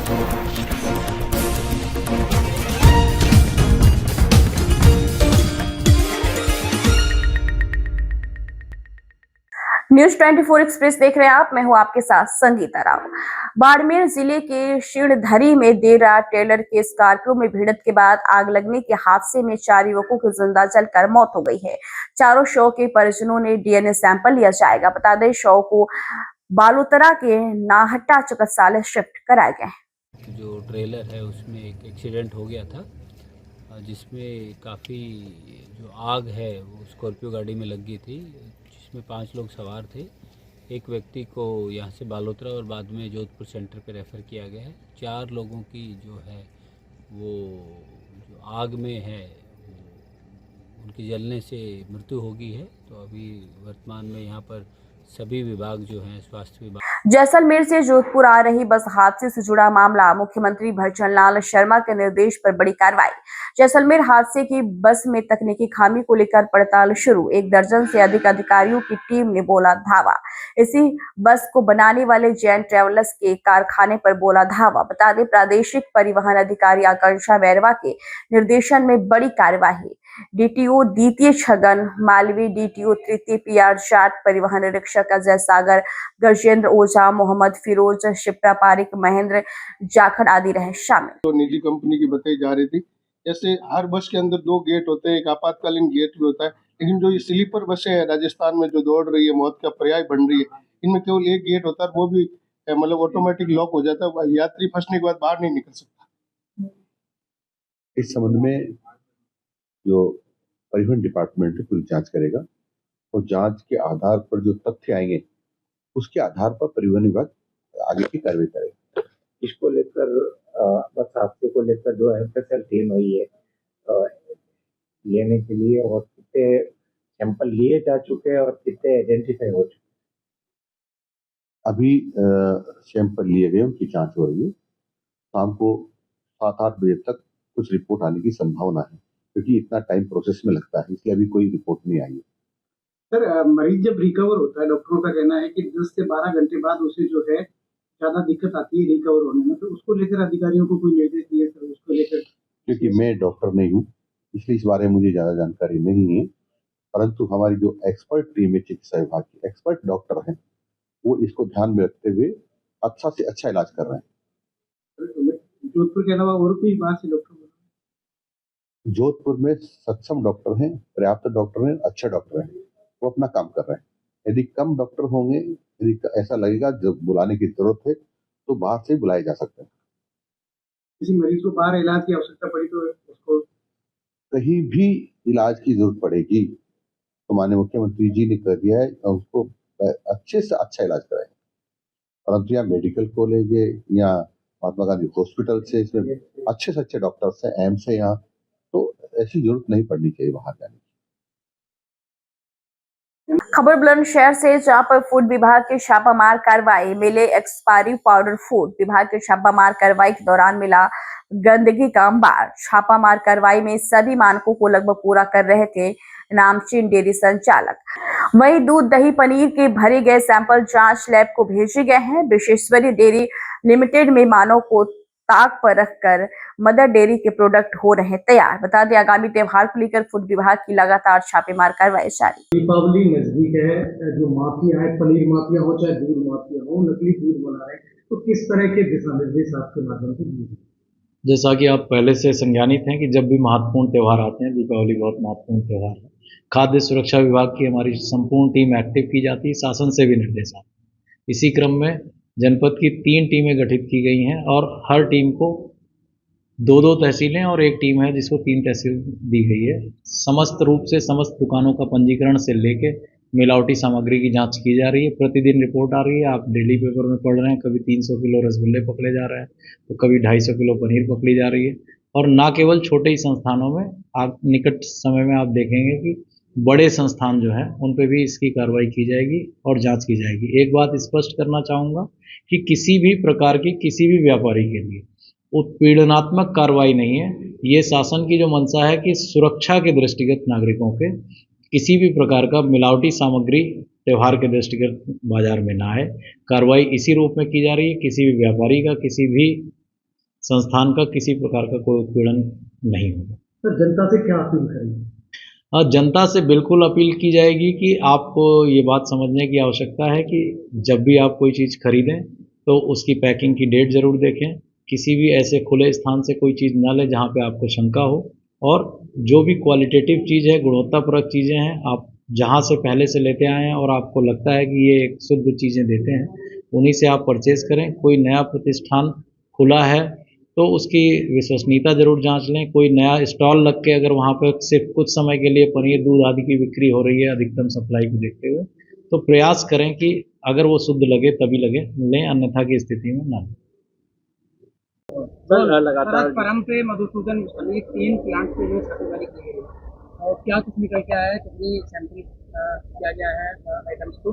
News 24 express देख रहे हैं आप। मैं हूं आपके साथ संगीता राव। बाड़मेर जिले के शीणधरी में देर रात ट्रेलर के स्कॉर्पियो में भिड़ंत के बाद आग लगने के हादसे में 4 युवकों की जिंदा जलकर मौत हो गई है। चारों शव के परिजनों ने डीएनए सैंपल लिया जाएगा। बता दें, शव को बालोतरा के नाहटा चिकित्सालय शिफ्ट कराया गया है। जो ट्रेलर है उसमें एक एक्सीडेंट हो गया था, जिसमें काफ़ी जो आग है वो स्कॉर्पियो गाड़ी में लग गई थी, जिसमें 5 लोग सवार थे। एक व्यक्ति को यहाँ से बालोतरा और बाद में जोधपुर सेंटर पे रेफ़र किया गया है। 4 लोगों की जो है वो जो आग में है उनकी जलने से मृत्यु हो गई है। तो अभी वर्तमान में यहाँ पर सभी विभाग जो हैं, स्वास्थ्य विभाग। जैसलमेर से जोधपुर आ रही बस हादसे से जुड़ा मामला, मुख्यमंत्री भजन लाल शर्मा के निर्देश पर बड़ी कार्रवाई। जैसलमेर हादसे की बस में तकनीकी खामी को लेकर पड़ताल शुरू। 1 दर्जन से अधिक अधिकारियों की टीम ने बोला धावा। इसी बस को बनाने वाले जैन ट्रेवल्स के कारखाने पर बोला धावा। बता दें, प्रादेशिक परिवहन अधिकारी आकांक्षा बैरवा के निर्देशन में बड़ी कार्यवाही। डीटीओ द्वितीय छगन मालवी, डीटीओ तृतीय पीआर चार्ट, परिवहन निरीक्षक अजय सागर, गजेंद्र ओझा, मोहम्मद फिरोज, शिप्रा पारिक, महेंद्र जाखड़ आदि रहे शामिल। तो निजी कंपनी की बताई जा रही थी। जैसे हर बस के अंदर 2 गेट होते हैं, एक आपातकालीन गेट भी होता है, लेकिन जो ये स्लीपर बसें हैं राजस्थान में जो दौड़ रही है, मौत का पर्याय बन रही है, इनमें केवल एक गेट होता है, वो भी मतलब ऑटोमेटिक लॉक हो जाता है। यात्री फंसने के बाद बाहर नहीं निकल सकता। इस संबंध में जो परिवहन डिपार्टमेंट है पूरी जांच करेगा और जांच के आधार पर जो तथ्य आएंगे उसके आधार पर परिवहन विभाग आगे की कार्रवाई करेगा। इसको लेकर बस हादसे को लेकर जो एफएसएल टीम आई है लेने के लिए, और कितने सैंपल लिए जा चुके हैं और कितने आइडेंटिफाई हो चुके हैं? अभी सैंपल लिए गए, उनकी जांच हो रही है। शाम को 7-8 बजे तक कुछ रिपोर्ट आने की संभावना है, क्योंकि इतना टाइम प्रोसेस में लगता है, इसलिए अभी कोई रिपोर्ट नहीं आई है। सर, मरीज जब रिकवर होता है, डॉक्टरों का कहना है कि 10 से 12 घंटे बाद उसे जो है ज्यादा दिक्कत आती है रिकवर होने में, तो उसको लेकर अधिकारियों को कोई निर्देश दिए सर उसको लेकर? क्योंकि मैं डॉक्टर नहीं हूँ, इसलिए इस बारे में मुझे ज्यादा जानकारी नहीं है, परंतु हमारी जो एक्सपर्ट टीम है चिकित्सा विभाग की, एक्सपर्ट डॉक्टर हैं, वो इसको ध्यान में रखते हुए अच्छा से अच्छा इलाज कर रहे हैं। जोधपुर के अलावा और कोई बात से डॉक्टर? जोधपुर में सक्षम डॉक्टर हैं, पर्याप्त डॉक्टर हैं, अच्छे डॉक्टर हैं, वो अपना काम कर रहे हैं। यदि कम डॉक्टर होंगे, यदि ऐसा लगेगा जब बुलाने की जरूरत है, तो बाहर से बुलाए जा सकते हैं। किसी मरीज को बाहर इलाज की आवश्यकता पड़ी तो उसको कहीं भी इलाज की जरूरत पड़ेगी तो माननीय मुख्यमंत्री जी ने कर दिया है, उसको अच्छे से अच्छा इलाज कराएं। परंतु यहाँ मेडिकल कॉलेज है या महात्मा गांधी हॉस्पिटल से इसमें अच्छे से अच्छे डॉक्टर्स हैं, एम्स है यहाँ, तो ऐसी जरूरत नहीं पड़नी चाहिए बाहर जाने की। खबर बुलंदशहर से, जहां पर फूड विभाग की छापामार कार्रवाई। मिले एक्सपायरी पाउडर। फूड विभाग की छापामार कार्रवाई के दौरान मिला गंदगी का अंबार। छापामार कार्रवाई में सभी मानकों को लगभग पूरा कर रहे थे नामचीन डेयरी संचालक। वहीं दूध, दही, पनीर के भरे गए सैंपल जांच लैब को भेजे गए हैं। विश्वेश्वरी डेयरी लिमिटेड में मानव को ताक पर रखकर मदर डेयरी के प्रोडक्ट हो रहे तैयार। बता दें, आगामी त्योहार को लेकर फूड विभाग की लगातार छापेमार कार्रवाई जारी। दीपावली नजदीक है, जो माफिया है, पनीर माफिया हो चाहे दूध माफिया हो, नकली दूध बना रहे हैं, तो किस तरह के दिशा निर्देश आपके माध्यम से दिए? जैसा कि आप पहले से संज्ञानित हैं कि जब भी महत्वपूर्ण त्यौहार आते हैं, दीपावली बहुत महत्वपूर्ण त्यौहार है, खाद्य सुरक्षा विभाग की हमारी संपूर्ण टीम एक्टिव की जाती है, शासन से भी निर्देश आते हैं। इसी क्रम में जनपद की 3 टीमें गठित की गई हैं और हर टीम को 2-2 तहसीलें और एक टीम है जिसको 3 तहसील दी गई है। समस्त रूप से समस्त दुकानों का पंजीकरण से लेके मिलावटी सामग्री की जांच की जा रही है। प्रतिदिन रिपोर्ट आ रही है, आप डेली पेपर में पढ़ रहे हैं, कभी 300 किलो रसगुल्ले पकड़े जा रहे हैं, तो कभी 250 किलो पनीर पकड़ी जा रही है। और ना केवल छोटे ही संस्थानों में, आप निकट समय में आप देखेंगे कि बड़े संस्थान जो हैं उन पे भी इसकी कार्रवाई की जाएगी और जांच की जाएगी। एक बात स्पष्ट करना चाहूँगा कि किसी भी प्रकार की किसी भी व्यापारी के लिए उत्पीड़नात्मक कार्रवाई नहीं है। ये शासन की जो मंशा है कि सुरक्षा के दृष्टिगत नागरिकों के किसी भी प्रकार का मिलावटी सामग्री त्यौहार के दृष्टिगत बाजार में ना आए। कार्रवाई इसी रूप में की जा रही है। किसी भी व्यापारी का, किसी भी संस्थान का किसी प्रकार का कोई उत्पीड़न नहीं होगा। सर जनता से क्या अपील करेंगे? जनता से बिल्कुल अपील की जाएगी कि आपको ये बात समझने की आवश्यकता है कि जब भी आप कोई चीज़ खरीदें तो उसकी पैकिंग की डेट ज़रूर देखें, किसी भी ऐसे खुले स्थान से कोई चीज़ ना लें जहाँ पे आपको शंका हो, और जो भी क्वालिटेटिव चीज़ है, गुणवत्तापरक चीज़ें हैं, आप जहाँ से पहले से लेते आए हैं और आपको लगता है कि ये एक शुद्ध चीज़ें देते हैं, उन्हीं से आप परचेज़ करें। कोई नया प्रतिष्ठान खुला है तो उसकी विश्वसनीयता ज़रूर जांच लें। कोई नया स्टॉल लग के अगर वहाँ पर सिर्फ कुछ समय के लिए पनीर, दूध आदि की बिक्री हो रही है अधिकतम सप्लाई को देखते हुए, तो प्रयास करें कि अगर वो शुद्ध लगे तभी लें, अन्यथा की स्थिति में ना लें। सर लगातार परम पे मधुसूदन अभी 3 प्लांट पे जो छापेमारी की गई है और क्या कुछ निकल के आया है, कितनी सैंपल किया गया है आइटम्स को?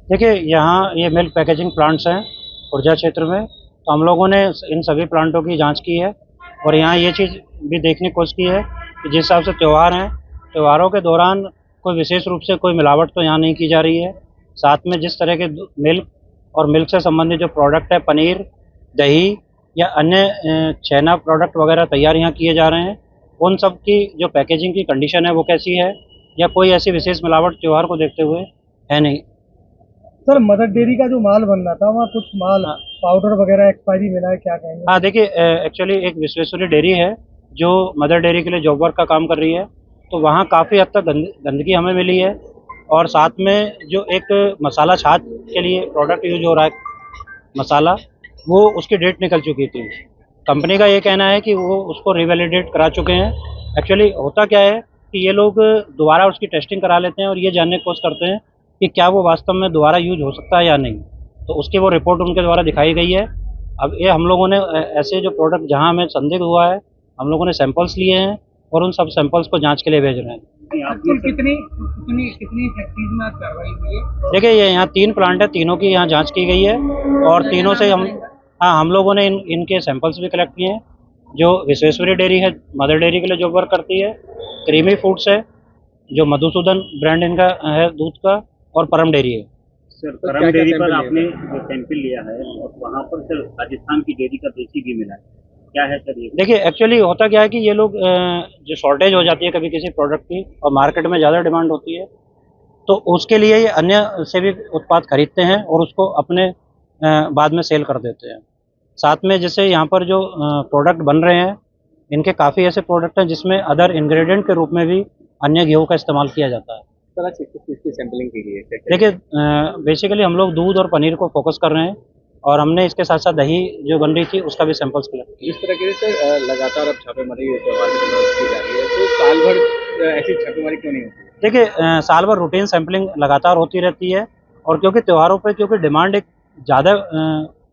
देखिए, यहाँ ये मिल्क पैकेजिंग प्लांट्स हैं ऊर्जा क्षेत्र में, तो हम लोगों ने इन सभी प्लांटों की जांच की है और यहाँ ये चीज़ भी देखने की कोशिश की है कि जिस हिसाब से त्यौहार हैं, त्योहारों के दौरान कोई विशेष रूप से कोई मिलावट तो यहाँ नहीं की जा रही है। साथ में जिस तरह के मिल्क और मिल्क से संबंधित जो प्रोडक्ट है, पनीर, दही या अन्य छेना प्रोडक्ट वगैरह तैयार यहाँ किए जा रहे हैं, उन सब की जो पैकेजिंग की कंडीशन है वो कैसी है, या कोई ऐसी विशेष मिलावट त्यौहार को देखते हुए है नहीं। सर मदर डेयरी का जो माल बन रहा था वहाँ कुछ माल पाउडर वगैरह एक्सपायरी मिला है, क्या कहेंगे? हाँ, देखिए, एक्चुअली एक विश्वेश्वरी डेयरी है जो मदर डेयरी के लिए जॉब वर्क का काम कर रही है, तो वहाँ काफ़ी हद तक गंदगी हमें मिली है। और साथ में जो एक मसाला छाछ के लिए प्रोडक्ट यूज हो रहा है, मसाला, वो उसकी डेट निकल चुकी थी। कंपनी का ये कहना है कि वो उसको रिवैलिडेट करा चुके हैं। एक्चुअली होता क्या है कि ये लोग दोबारा उसकी टेस्टिंग करा लेते हैं और ये जानने की कोशिश करते हैं कि क्या वो वास्तव में दोबारा यूज हो सकता है या नहीं, तो उसकी वो रिपोर्ट उनके द्वारा दिखाई गई है। अब ये हम लोगों ने ऐसे जो प्रोडक्ट जहां हमें संदिग्ध हुआ है, हम लोगों ने सैंपल्स लिए हैं और उन सब सैंपल्स को जांच के लिए भेज रहे हैं। कितनी फैक्ट्रीज में कार्रवाई हुई है? देखिए, ये यहाँ 3 प्लांट है, तीनों की यहाँ जाँच की गई है और तीनों से हम लोगों ने इनके सैंपल्स भी कलेक्ट किए हैं। जो विश्वेश्वरी डेयरी है, मदर डेयरी के लिए जो वर्क करती है, क्रीमी फूड्स है, जो मधुसूदन ब्रांड इनका है दूध का, और परम डेयरी है। सर, परम डेयरी पर आपने जो सैंपल लिया है और वहाँ पर सर राजस्थान की डेयरी का देसी घी मिला है, क्या है सर ये? देखिए, एक्चुअली होता क्या है कि ये लोग जो शॉर्टेज हो जाती है कभी किसी प्रोडक्ट की और मार्केट में ज़्यादा डिमांड होती है, तो उसके लिए ये अन्य से भी उत्पाद खरीदते हैं और उसको अपने बाद में सेल कर देते हैं। साथ में जैसे यहाँ पर जो प्रोडक्ट बन रहे हैं, इनके काफ़ी ऐसे प्रोडक्ट हैं जिसमें अदर इंग्रेडिएंट के रूप में भी अन्य घीओं का इस्तेमाल किया जाता है। सर, आज किसकी सैंपलिंग की गई है? देखिए, बेसिकली हम लोग दूध और पनीर को फोकस कर रहे हैं और हमने इसके साथ साथ दही जो बन रही थी उसका भी सैंपल्स कलेक्ट किया। इस तरह के सर लगातार अब छापेमारी त्योहार के दौरान की जा रही है, तो साल भर ऐसी छापेमारी क्यों नहीं होती? देखिए, साल भर रूटीन सैंपलिंग लगातार होती रहती है और क्योंकि त्योहारों पे क्योंकि डिमांड एक ज़्यादा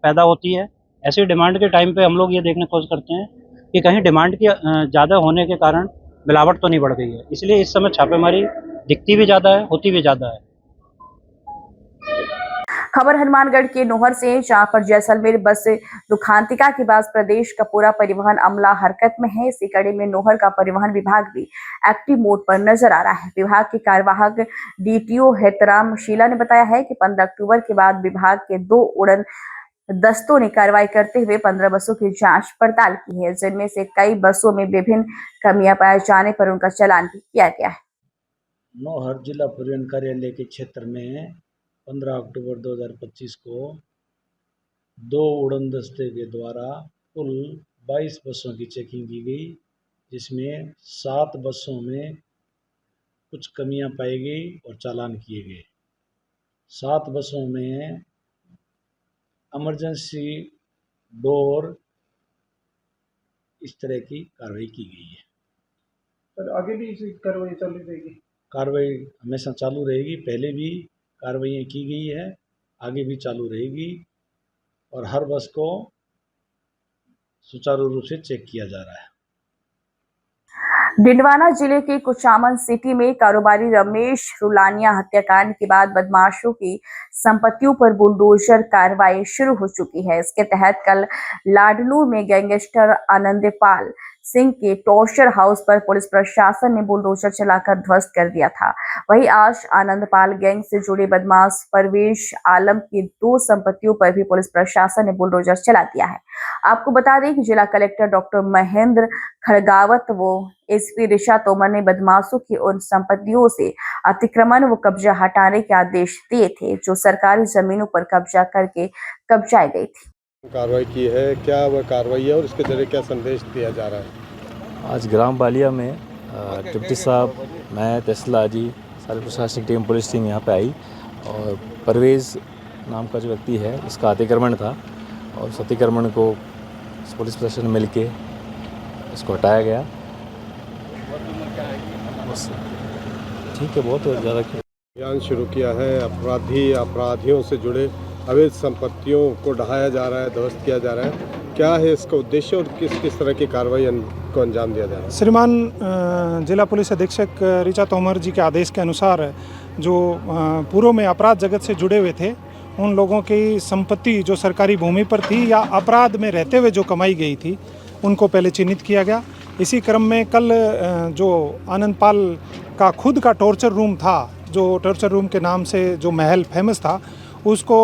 पैदा होती है, ऐसी डिमांड के टाइम पे हम लोग ये देखने की कोशिश करते हैं कि कहीं डिमांड की ज़्यादा होने के कारण मिलावट तो नहीं बढ़ गई है, इसलिए इस समय छापेमारी दिखती भी ज़्यादा है, होती भी ज़्यादा है। खबर हनुमानगढ़ के नोहर से, जहां पर जैसलमेर बस दुखांतिका के बाद प्रदेश का पूरा परिवहन अमला हरकत में है। इसी कड़ी में नोहर का परिवहन विभाग भी एक्टिव मोड पर नजर आ रहा है। विभाग के कार्यवाहक डीटीओ हेतराम शीला ने बताया है कि 15 अक्टूबर के बाद विभाग के 2 उड़न दस्तों ने कार्रवाई करते हुए 15 बसों की जांच पड़ताल की है, जिनमें से कई बसों में विभिन्न कमियां पाए जाने पर उनका चालान भी किया गया है। नौहर जिला परिवहन कार्यालय के क्षेत्र में 15 अक्टूबर 2025 को 2 उड़न दस्ते के द्वारा कुल 22 बसों की चेकिंग की गई, जिसमें 7 बसों में कुछ कमियां पाई गई और चालान किए गए। 7 बसों में इमरजेंसी डोर इस तरह की कार्रवाई की गई है। सर आगे भी इसी कार्रवाई चल रही रहेगी? कार्रवाई हमेशा चालू रहेगी, पहले भी कार्रवाइयाँ की गई है, आगे भी चालू रहेगी और हर बस को सुचारू रूप से चेक किया जा रहा है। डिंडवाना जिले के कुचामन सिटी में कारोबारी रमेश रुलानिया हत्याकांड के बाद बदमाशों की संपत्तियों पर बुलडोजर कार्रवाई शुरू हो चुकी है। इसके तहत कल लाडनूर में गैंगस्टर आनंदपाल सिंह के टॉर्चर हाउस पर पुलिस प्रशासन ने बुलडोजर चलाकर ध्वस्त कर दिया था। वहीं आज आनंदपाल गैंग से जुड़े बदमाश परवेश आलम की 2 संपत्तियों पर भी पुलिस प्रशासन ने बुलडोजर चला दिया है। आपको बता दें कि जिला कलेक्टर डॉक्टर महेंद्र खड़गावत व एसपी ऋषा तोमर ने बदमाशों की उन संपत्तियों से अतिक्रमण व कब्जा हटाने के आदेश दिए थे जो सरकारी जमीनों पर कब्जा करके कब्जाई गई थी। कार्रवाई की है, क्या वह कार्रवाई है और इसके जरिए क्या संदेश दिया जा रहा है? आज ग्राम बालिया में डिप्टी साहब, मैं तहसीलदार जी, सारी प्रशासनिक टीम, पुलिस टीम यहाँ पे आई और परवेज़ नाम का जो व्यक्ति है इसका अतिक्रमण था और उस अतिक्रमण को पुलिस प्रशासन मिल के इसको हटाया गया। बस ठीक है, बहुत ज़्यादा अभियान शुरू किया है। अपराधियों से जुड़े अवैध संपत्तियों को ढहाया जा रहा है, ध्वस्त किया जा रहा है। क्या है इसका उद्देश्य और किस तरह की कार्रवाई को अंजाम दिया जा रहा है? श्रीमान जिला पुलिस अधीक्षक ऋचा तोमर जी के आदेश के अनुसार जो पूर्व में अपराध जगत से जुड़े हुए थे उन लोगों की संपत्ति जो सरकारी भूमि पर थी या अपराध में रहते हुए जो कमाई गई थी उनको पहले चिन्हित किया गया। इसी क्रम में कल जो आनंदपाल का खुद का टॉर्चर रूम था, जो टॉर्चर रूम के नाम से जो महल फेमस था, उसको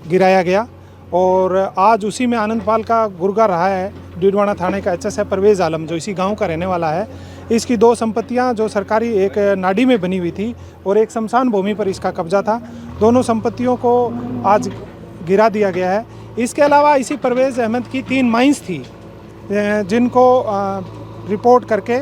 गिराया गया और आज उसी में आनंदपाल का गुर्गा रहा है डीडवाना थाने का एचएसआई परवेज़ आलम जो इसी गांव का रहने वाला है। इसकी 2 संपत्तियां जो सरकारी एक नाडी में बनी हुई थी और एक शमशान भूमि पर इसका कब्जा था, दोनों संपत्तियों को आज गिरा दिया गया है। इसके अलावा इसी परवेज़ अहमद की 3 माइंस थी जिनको रिपोर्ट करके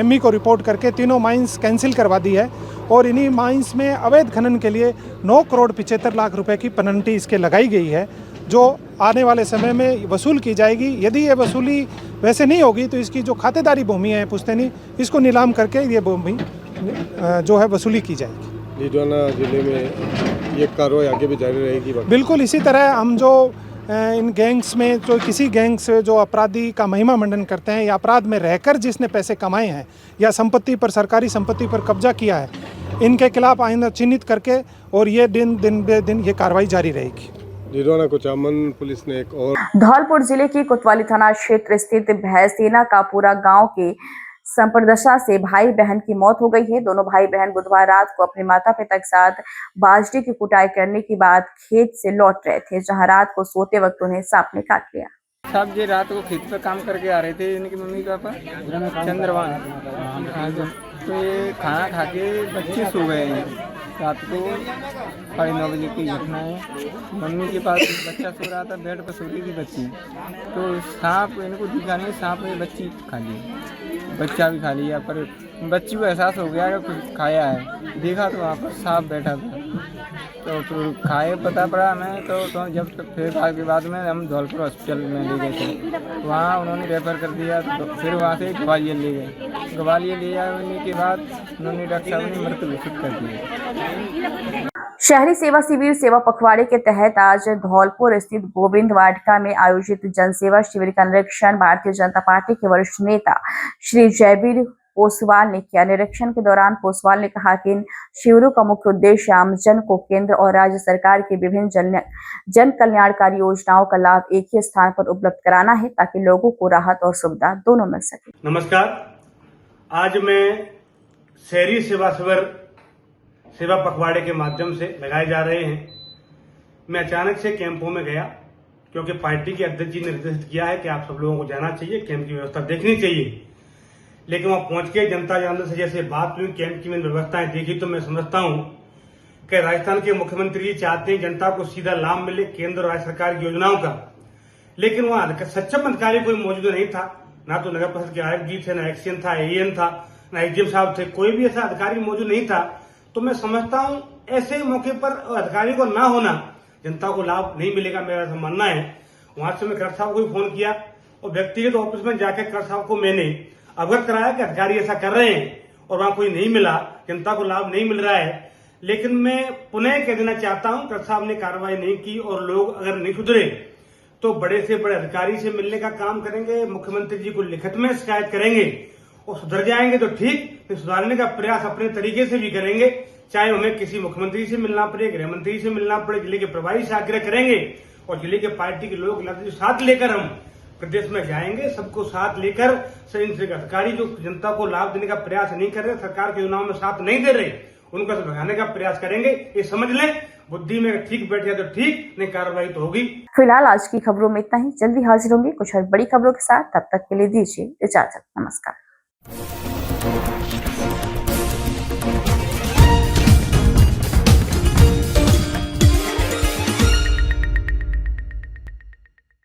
एमई को रिपोर्ट करके तीनों माइंस कैंसिल करवा दी है और इन्हीं माइंस में अवैध खनन के लिए 9 करोड़ 75 लाख रुपए की पेनल्टी इसके लगाई गई है जो आने वाले समय में वसूल की जाएगी। यदि ये वसूली वैसे नहीं होगी तो इसकी जो खातेदारी भूमि है पुश्तैनी, इसको नीलाम करके ये भूमि जो है वसूली की जाएगी। डीडवाना जिले में ये कार्रवाई आगे भी जारी रहेगी? बिल्कुल इसी तरह हम जो इन गैंग्स में जो किसी गैंग से जो अपराधी का महिमा मंडन करते हैं या अपराध में रहकर जिसने पैसे कमाए हैं या संपत्ति पर, सरकारी संपत्ति पर कब्जा किया है, इनके खिलाफ आइंदा चिन्हित करके और ये दिन बे दिन ये कार्रवाई जारी रहेगी। डीडवाना कुचामन पुलिस ने एक और धौलपुर जिले के कोतवाली थाना क्षेत्र स्थित भैंसेना का पूरा गांव के संपर्दशा से भाई बहन की मौत हो गई है। दोनों भाई बहन बुधवार रात को अपने माता पिता के साथ बाजरे की कुटाई करने के बाद खेत से लौट रहे थे, जहां रात को सोते वक्त उन्हें सांप ने काट लिया। साहब जी रात को खेत पर काम करके आ रहे थे, इनके मम्मी पापा चंद्रवान, तो ये खाना खा के बच्चे सो गए हैं। रात को 9:30 बजे की घटना है। मम्मी के पास बच्चा सो रहा था, बेड पर सो रही थी बच्ची, तो सांप इनको दिखा नहीं, सांप ने बच्ची खा ली, बच्चा भी खा लिया। पर बच्ची को एहसास हो गया कि कुछ खाया है, देखा तो वहाँ पर सांप बैठा था, तो फिर खाए पता पड़ा हमें। तो जब फिर के बाद में हम धौलपुर हॉस्पिटल में ले गए थे, वहाँ उन्होंने रेफर कर दिया। तो फिर वहाँ से ग्वालियर ले गए, ग्वालियर ले आने के बाद उन्होंने डॉक्टर साहब ने मृत घोषित कर दिया। शहरी सेवा शिविर सेवा पखवाड़े के तहत आज धौलपुर स्थित गोविंद वाटिका में आयोजित जनसेवा शिविर का निरीक्षण भारतीय जनता पार्टी के वरिष्ठ नेता श्री जयवीर पोसवाल ने किया। निरीक्षण के दौरान पोसवाल ने कहा कि इन शिविरों का मुख्य उद्देश्य आमजन को केंद्र और राज्य सरकार की विभिन्न जन कल्याणकारी योजनाओं का लाभ एक ही स्थान पर उपलब्ध कराना है ताकि लोगों को राहत और सुविधा दोनों मिल सके। नमस्कार, आज मैं शहरी सेवा शिविर सेवा पखवाड़े के माध्यम से लगाए जा रहे हैं। मैं अचानक से कैंपों में गया क्योंकि पार्टी के अध्यक्ष जी ने निर्देशित किया है कि आप सब लोगों को जाना चाहिए, कैंप की व्यवस्था देखनी चाहिए। लेकिन वहां पहुंच के जनता जनार्दन से जैसे बात हुई, कैंप की मैंने व्यवस्थाएं देखी, तो मैं समझता हूं कि राजस्थान के मुख्यमंत्री जी चाहते हैं जनता को सीधा लाभ मिले केंद्र और राज्य सरकार की योजनाओं का। लेकिन वहां सक्षम अधिकारी कोई मौजूद नहीं था, ना तो नगर परिषद के आयुक्त जी थे, ना एक्सीएन था, एएन था, ना एसडीएम साहब थे, कोई भी ऐसा अधिकारी मौजूद नहीं था। तो मैं समझता हूं ऐसे मौके पर अधिकारी को ना होना जनता को लाभ नहीं मिलेगा, मेरा ऐसा मानना है। वहां से मैं कलेक्टर साहब को भी फोन किया और व्यक्तिगत ऑफिस में जाकर कलेक्टर साहब को मैंने अवगत कराया कि अधिकारी ऐसा कर रहे हैं और वहां कोई नहीं मिला, जनता को लाभ नहीं मिल रहा है। लेकिन मैं पुनः कह देना चाहता हूं, कलेक्टर साहब ने कार्रवाई नहीं की और लोग अगर नहीं सुधरे तो बड़े से बड़े अधिकारी से मिलने का काम करेंगे, मुख्यमंत्री जी को लिखित में शिकायत करेंगे और सुधर जाएंगे तो ठीक, सुधारने का प्रयास अपने तरीके से भी करेंगे। चाहे हमें किसी मुख्यमंत्री से मिलना पड़े, गृह मंत्री से मिलना पड़े, जिले के प्रभारी से आग्रह करेंगे और जिले के पार्टी के लोग साथ लेकर हम प्रदेश में जाएंगे, सबको साथ लेकर इनसे अधिकारी जो जनता को लाभ देने का प्रयास नहीं कर रहे, सरकार के चुनाव में साथ नहीं दे रहे, उनको भगाने का प्रयास करेंगे। ये समझ लें, बुद्धि में ठीक बैठ जाए तो ठीक, नहीं कार्रवाई तो होगी। फिलहाल आज की खबरों में इतना ही। जल्दी हाजिर होंगे कुछ और बड़ी खबरों के साथ। तब तक के लिए दीजिए इजाजत। नमस्कार।